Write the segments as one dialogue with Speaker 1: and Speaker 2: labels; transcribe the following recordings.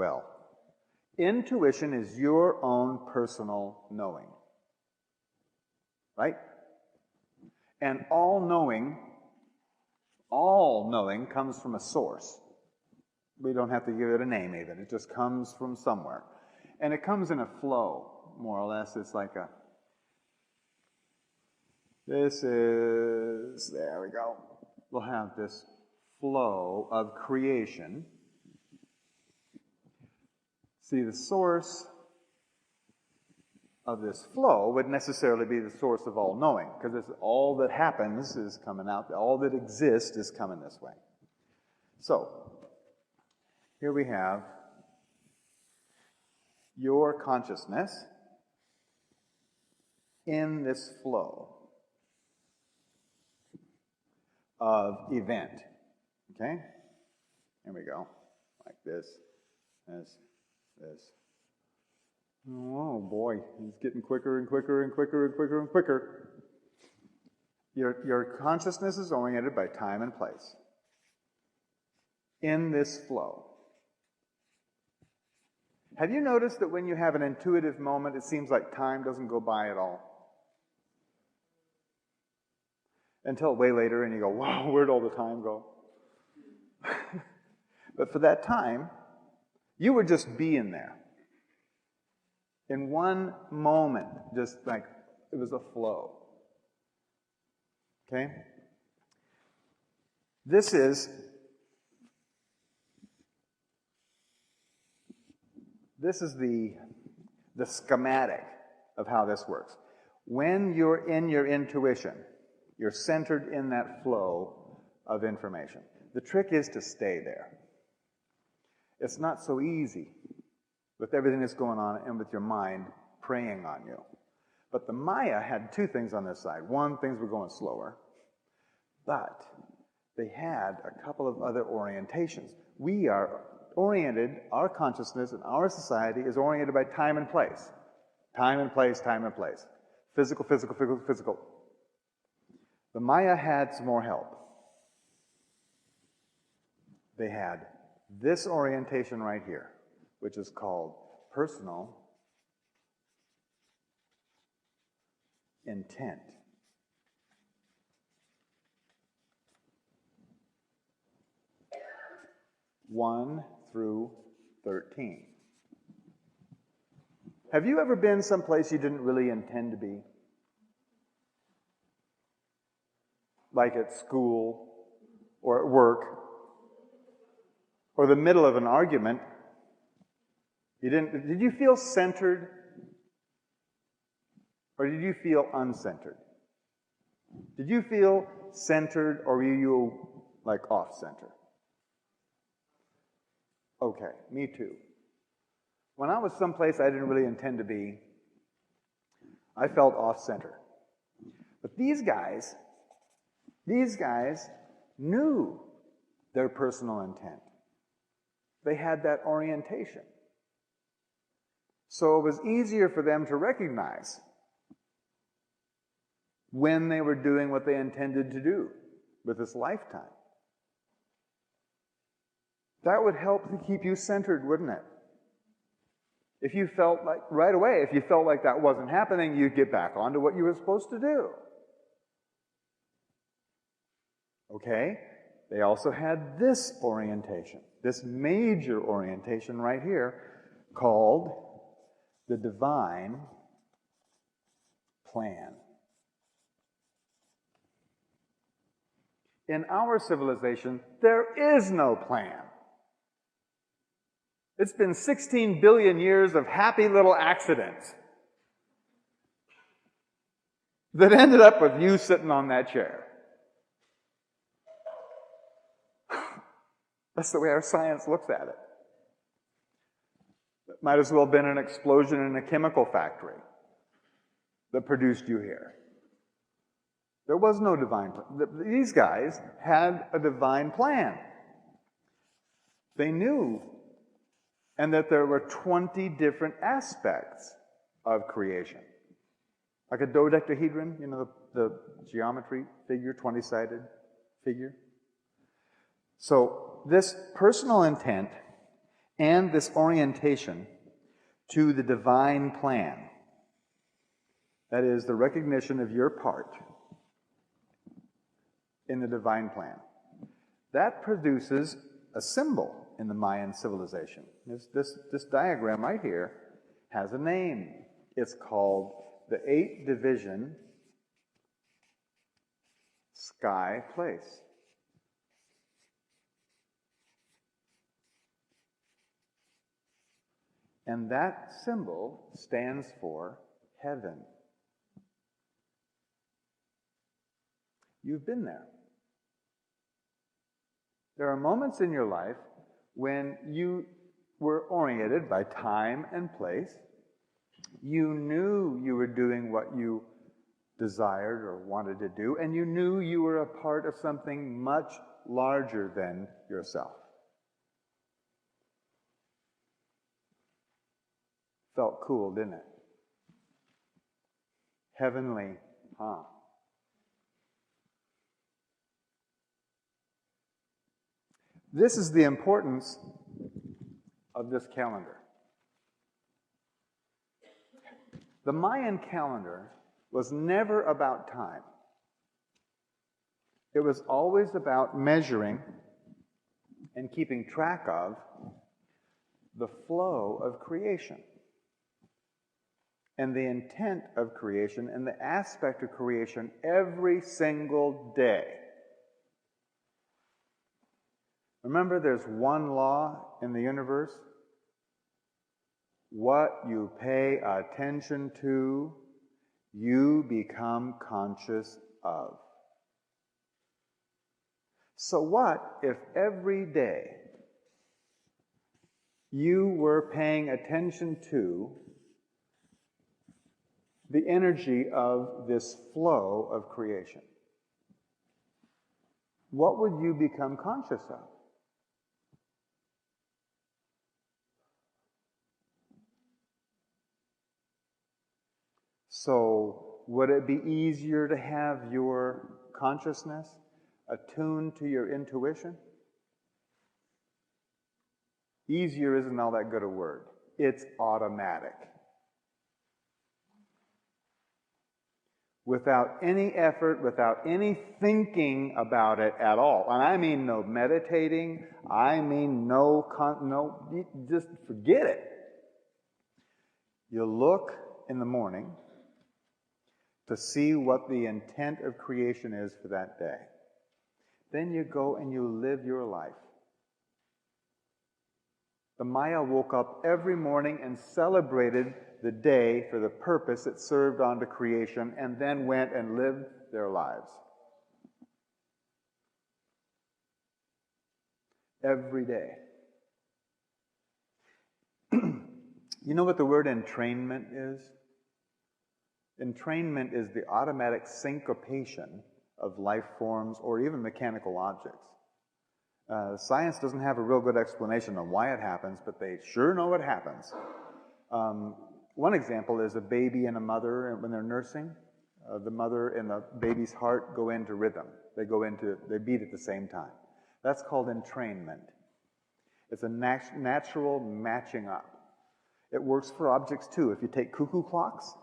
Speaker 1: well. Intuition is your own personal knowing. Right? And all knowing comes from a source. We don't have to give it a name even. It just comes from somewhere. And it comes in a flow, more or less. It's like a, there we go. We'll have this flow of creation. See, the source of this flow would necessarily be the source of all knowing, because all that happens is coming out, all that exists is coming this way. So, here we have your consciousness in this flow of event. Okay? Here we go. Like this. Oh boy, it's getting quicker and quicker and quicker and quicker and quicker. Your consciousness is oriented by time and place. In this flow. Have you noticed that when you have an intuitive moment, it seems like time doesn't go by at all? Until way later and you go, wow, where'd all the time go? But for that time, you were just being there. In one moment, just like it was a flow. Okay? This is the schematic of how this works. When you're in your intuition, you're centered in that flow of information. The trick is to stay there. It's not so easy with everything that's going on and with your mind preying on you. But the Maya had two things on this side. One, things were going slower, but they had a couple of other orientations. We are oriented, our consciousness and our society is oriented by time and place. Time and place, time and place. Physical, physical, physical, physical. The Maya had some more help. They had this orientation right here, which is called personal intent. One through 13. Have you ever been someplace you didn't really intend to be? Like at school, or at work, or the middle of an argument? Did you feel centered? Or did you feel uncentered? Did you feel centered, or were you like off-center? Okay, me too. When I was someplace I didn't really intend to be, I felt off-center. But these guys knew their personal intent. They had that orientation. So it was easier for them to recognize when they were doing what they intended to do with this lifetime. That would help to keep you centered, wouldn't it? If you felt like, right away, if you felt like that wasn't happening, you'd get back onto what you were supposed to do. Okay? They also had this orientation, this major orientation right here, called the divine plan. In our civilization, there is no plan. It's been 16 billion years of happy little accidents that ended up with you sitting on that chair. That's the way our science looks at it. It might as well have been an explosion in a chemical factory that produced you here. There was no divine plan. These guys had a divine plan. They knew, and that there were 20 different aspects of creation. Like a dodecahedron, you know, the geometry figure, 20-sided figure. So this personal intent and this orientation to the divine plan. That is, the recognition of your part in the divine plan. That produces a symbol in the Mayan civilization. This diagram right here has a name. It's called the 8 division sky place. And that symbol stands for heaven. You've been there. There are moments in your life when you were oriented by time and place. You knew you were doing what you desired or wanted to do, and you knew you were a part of something much larger than yourself. Felt cool, didn't it? Heavenly, huh? This is the importance of this calendar. The Mayan calendar was never about time. It was always about measuring and keeping track of the flow of creation and the intent of creation and the aspect of creation every single day. Remember, there's one law in the universe. What you pay attention to, you become conscious of. So what if every day you were paying attention to the energy of this flow of creation? What would you become conscious of? So, would it be easier to have your consciousness attuned to your intuition? Easier isn't all that good a word. It's automatic. Without any effort, without any thinking about it at all. And I mean no meditating, I mean just forget it. You look in the morning to see what the intent of creation is for that day. Then you go and you live your life. The Maya woke up every morning and celebrated the day for the purpose it served onto creation, and then went and lived their lives. Every day. You know what the word entrainment is? Entrainment is the automatic syncopation of life forms or even mechanical objects. Science doesn't have a real good explanation on why it happens, but they sure know it happens. One example is a baby and a mother, when they're nursing, the mother and the baby's heart go into rhythm. They beat at the same time. That's called entrainment. It's a natural matching up. It works for objects too. If you take cuckoo clocks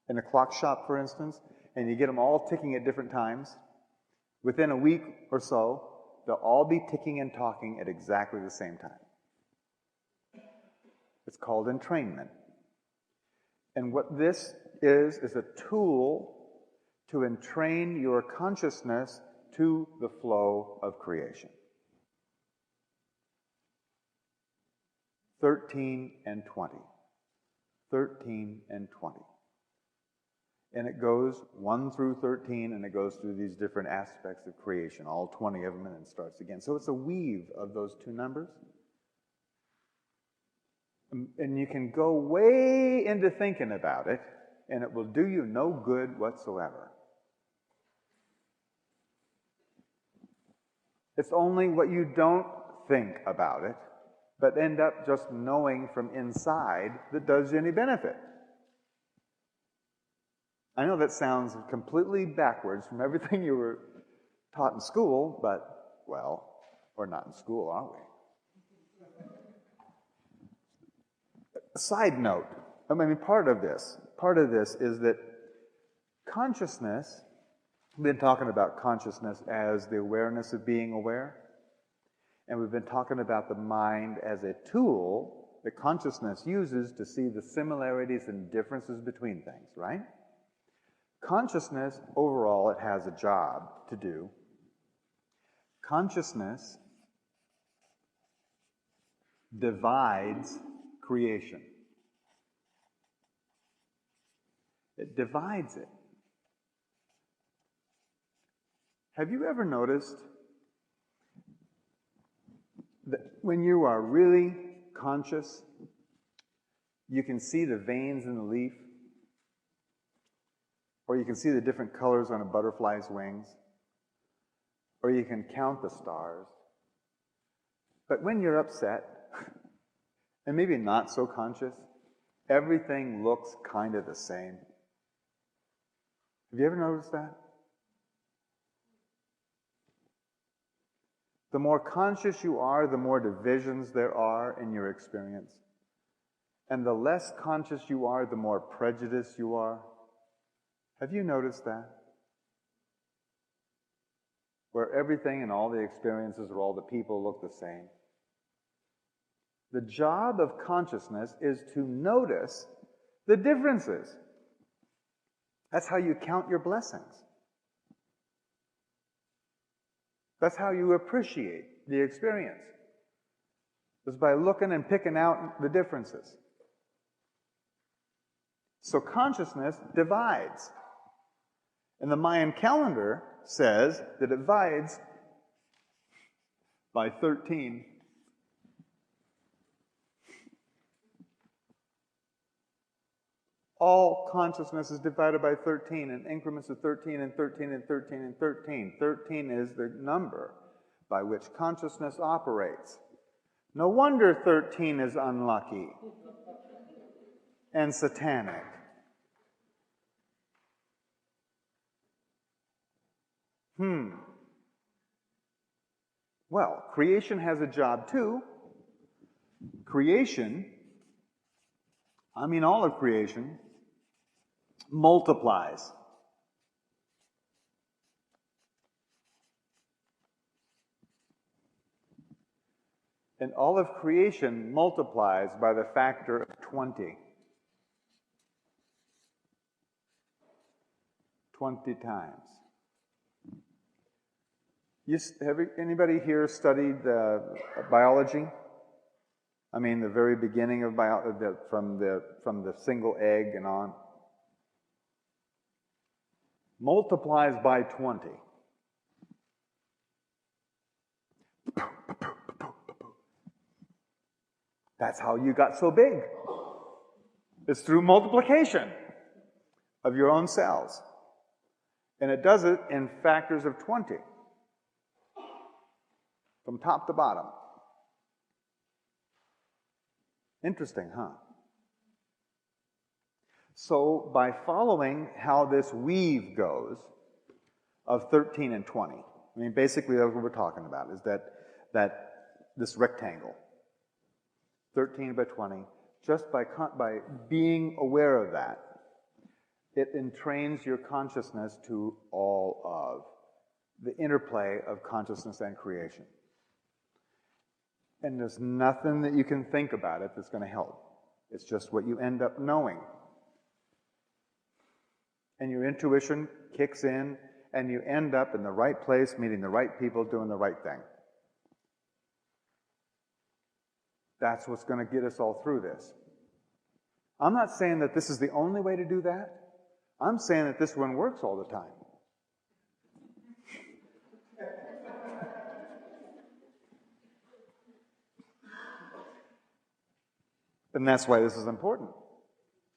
Speaker 1: in a clock shop, for instance, and you get them all ticking at different times, within a week or so, they'll all be ticking and talking at exactly the same time. It's called entrainment. And what this is a tool to entrain your consciousness to the flow of creation. 13 and 20. 13 and 20. And it goes 1 through 13, and it goes through these different aspects of creation, all 20 of them, and then starts again. So it's a weave of those two numbers. And you can go way into thinking about it, and it will do you no good whatsoever. It's only what you don't think about it, but end up just knowing from inside that does you any benefit. I know that sounds completely backwards from everything you were taught in school, but, well, we're not in school, are we? A side note, part of this is that consciousness, we've been talking about consciousness as the awareness of being aware, and we've been talking about the mind as a tool that consciousness uses to see the similarities and differences between things, right? Consciousness, overall, it has a job to do. Consciousness divides creation. It divides it. Have you ever noticed that when you are really conscious, you can see the veins in the leaf, or you can see the different colors on a butterfly's wings, or you can count the stars. But when you're upset, and maybe not so conscious, everything looks kind of the same. Have you ever noticed that? The more conscious you are, the more divisions there are in your experience. And the less conscious you are, the more prejudiced you are. Have you noticed that? Where everything and all the experiences or all the people look the same. The job of consciousness is to notice the differences. That's how you count your blessings. That's how you appreciate the experience. Is by looking and picking out the differences. So consciousness divides. And the Mayan calendar says that it divides by 13. All consciousness is divided by 13 in increments of 13 and 13 and 13 and 13. 13 is the number by which consciousness operates. No wonder 13 is unlucky and satanic. Well, creation has a job too. Creation, all of creation, multiplies. And all of creation multiplies by the factor of 20. 20 times. Anybody here studied biology? The very beginning of biology, from the single egg and on. Multiplies by 20. That's how you got so big. It's through multiplication of your own cells. And it does it in factors of 20. From top to bottom. Interesting, huh? So, by following how this weave goes of 13 and 20, basically that's what we're talking about, is that this rectangle, 13 by 20, just by being aware of that, it entrains your consciousness to all of the interplay of consciousness and creation. And there's nothing that you can think about it that's going to help. It's just what you end up knowing. And your intuition kicks in, and you end up in the right place, meeting the right people, doing the right thing. That's what's going to get us all through this. I'm not saying that this is the only way to do that. I'm saying that this one works all the time. And that's why this is important.